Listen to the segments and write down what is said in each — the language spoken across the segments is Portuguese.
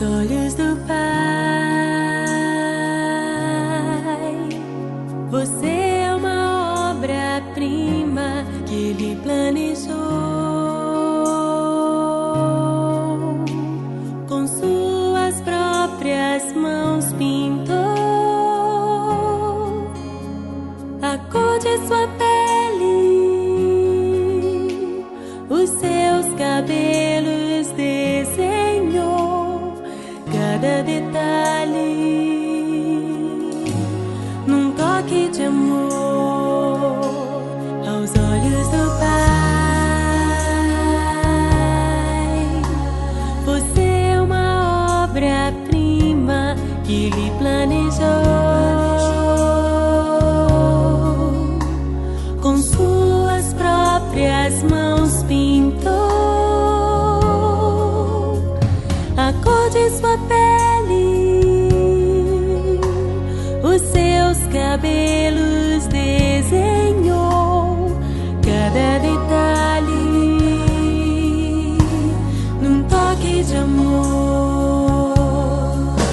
Aos olhos do Pai, você é uma obra-prima que Ele planejou. Com suas próprias mãos pintou a cor de sua pele, os seus cabelos desenhou cada detalhe num toque de amor. Aos olhos do Pai, você é uma obra-prima que Ele planejou. Com suas próprias mãos pintou a cor de sua pele, os seus cabelos desenhou cada detalhe num toque de amor.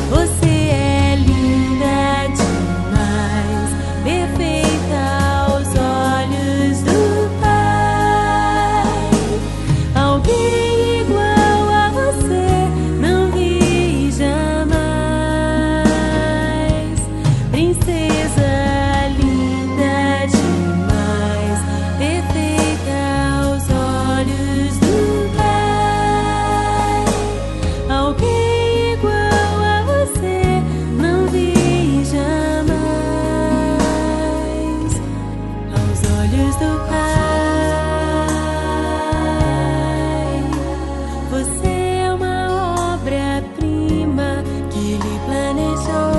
Você é linda demais, perfeita aos olhos do Pai. Alguém igual a você não vi jamais. Princesa linda demais, perfeita aos olhos do Pai. Alguém igual a você não vi jamais. Aos olhos do Pai, você é uma obra-prima que Ele planejou.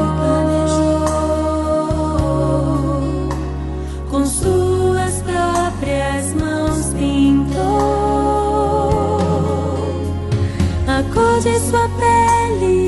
Com suas próprias mãos pintou a cor de sua pele,